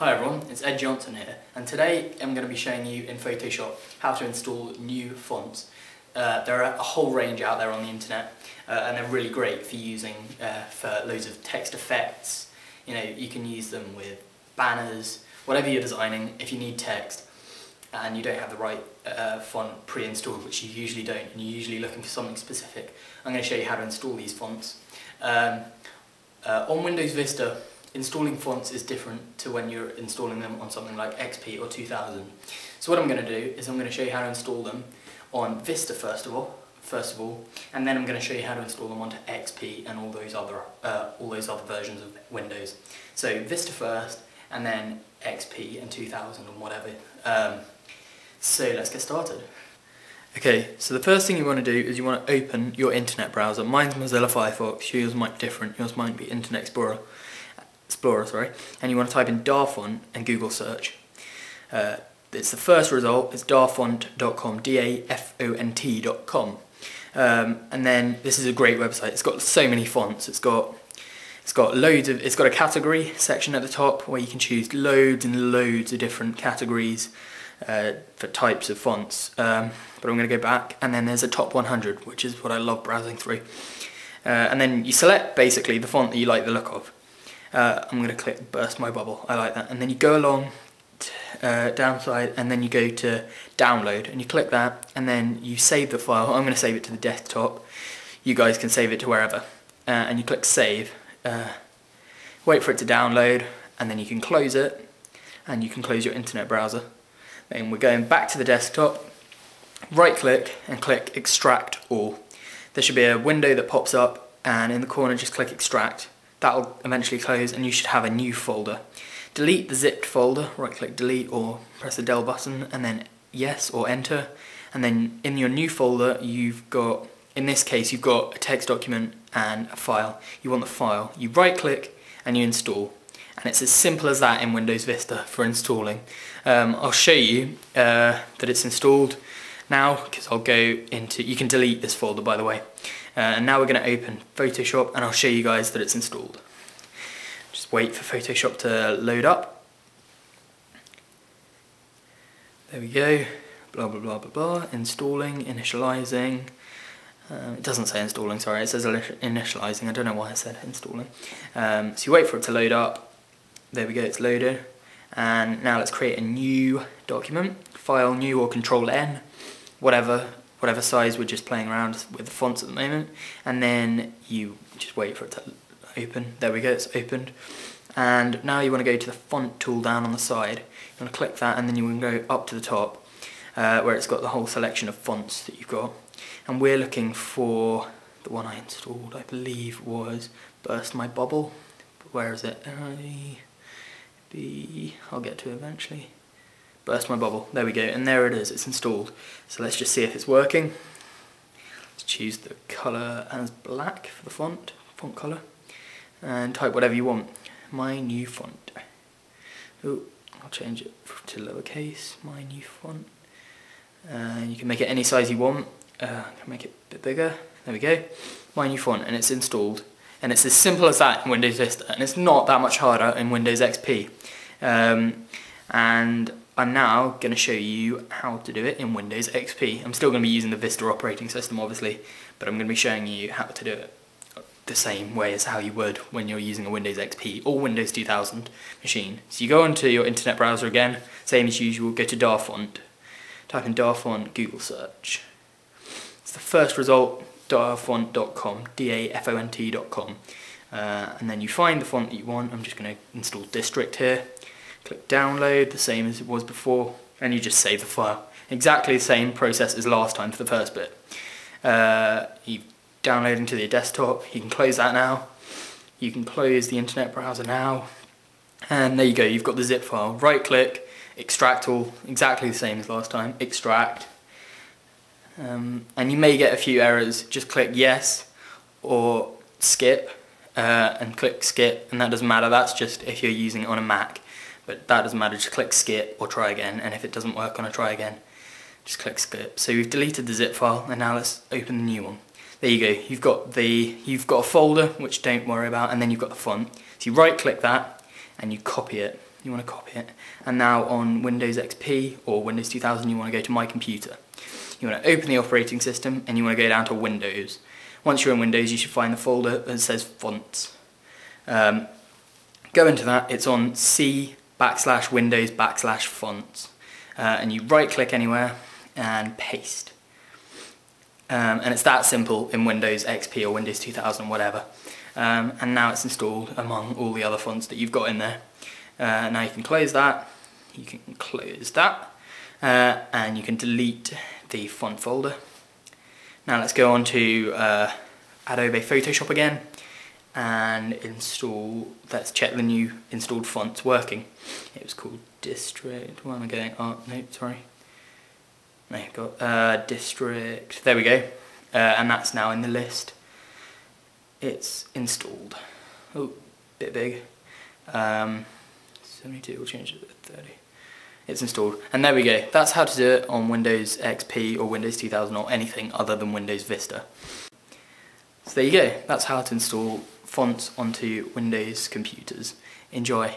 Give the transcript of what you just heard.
Hi everyone, it's Ed Johnson here, and today I'm going to be showing you in Photoshop how to install new fonts. There are a whole range out there on the internet, and they're really great for using for loads of text effects. You know, you can use them with banners, whatever you're designing. If you need text and you don't have the right font pre-installed, which you usually don't, and you're usually looking for something specific, I'm going to show you how to install these fonts. On Windows Vista, installing fonts is different to when you're installing them on something like XP or 2000. So what I'm going to do is I'm going to show you how to install them on Vista first of all, and then I'm going to show you how to install them onto XP and all those other versions of Windows. So Vista first, and then XP and 2000 and whatever. So let's get started. Okay, so the first thing you want to do is you want to open your internet browser. Mine's Mozilla Firefox, yours might be different, yours might be Internet Explorer, and you want to type in darfont and Google search. It's the first result, it's darfont.com, D-A-F-O-N-T.com. And then this is a great website. It's got so many fonts. It's got a category section at the top where you can choose loads and loads of different categories for types of fonts. But I'm going to go back, and then there's a top 100, which is what I love browsing through. And then you select basically the font that you like the look of. I'm going to click Burst My Bubble, I like that, and then you go along downside, and then you go to download, and you click that, and then you save the file. I'm going to save it to the desktop, you guys can save it to wherever, and you click save, wait for it to download, and then you can close it, and you can close your internet browser. Then we're going back to the desktop, right click and click extract all. There should be a window that pops up, and in the corner just click extract. That'll eventually close, and you should have a new folder. Delete the zipped folder, right click delete or press the del button and then yes or enter, and then in your new folder you've got, in this case you've got a text document and a file. You want the file, you right click and you install, and it's as simple as that in Windows Vista for installing. I'll show you that it's installed now, because I'll go into, you can delete this folder by the way. And now we're going to open Photoshop, and I'll show you guys that it's installed. Just wait for Photoshop to load up. There we go. Blah blah blah blah blah. Installing, initializing. It doesn't say installing, sorry, it says initializing. I don't know why I said installing. So you wait for it to load up. There we go, it's loaded. And now let's create a new document. File, new, or Control N, whatever size. We're just playing around with the fonts at the moment, and then you just wait for it to open. There we go, it's opened. And now you want to go to the font tool down on the side. You want to click that, and then you want to go up to the top where it's got the whole selection of fonts that you've got, and we're looking for the one I installed, I believe was Burst My Bubble. Where is it? I'll get to it eventually. Burst My Bubble, there we go, and there it is, it's installed. So let's just see if it's working. Let's choose the colour as black for the font colour, and type whatever you want. My new font. Oh, I'll change it to lowercase, my new font. You can make it any size you want. I can make it a bit bigger, there we go. My new font, and it's installed. And it's as simple as that in Windows Vista, and it's not that much harder in Windows XP. And I'm now going to show you how to do it in Windows XP. I'm still going to be using the Vista operating system obviously, but I'm going to be showing you how to do it the same way as how you would when you're using a Windows XP or Windows 2000 machine. So you go onto your internet browser again, same as usual, go to Darfont, type in Darfont, Google search. It's the first result, darfont.com, D-A-F-O-N-T.com, and then you find the font that you want. I'm just going to install District here. Click download, the same as it was before, and you just save the file. Exactly the same process as last time for the first bit. You download into the desktop, you can close that now, you can close the internet browser now, and there you go, you've got the zip file. Right click, extract all, exactly the same as last time, extract. And you may get a few errors, just click yes or skip, and click skip, and that doesn't matter, that's just if you're using it on a Mac. But that doesn't matter, just click skip or try again, and if it doesn't work on a try again, just click skip. So we've deleted the zip file, and now let's open the new one. There you go, you've got a folder, which don't worry about, and then you've got the font. So you right click that, and you copy it. you want to copy it, and now on Windows XP or Windows 2000 you want to go to My Computer. You want to open the operating system and you want to go down to Windows. Once you're in Windows you should find the folder that says Fonts. Go into that, it's on C/Windows/Fonts, and you right click anywhere and paste. And it's that simple in Windows XP or Windows 2000, whatever. And now it's installed among all the other fonts that you've got in there. Now you can close that, you can close that, and you can delete the font folder. Now let's go on to Adobe Photoshop again and install, let's check the new installed fonts working. It was called District, where am I going? Oh, no, sorry. No, got District, there we go. And that's now in the list. It's installed. Oh, bit big. 72, we'll change it to 30. It's installed, and there we go. That's how to do it on Windows XP or Windows 2000 or anything other than Windows Vista. So there you go. That's how to install fonts onto Windows computers. Enjoy.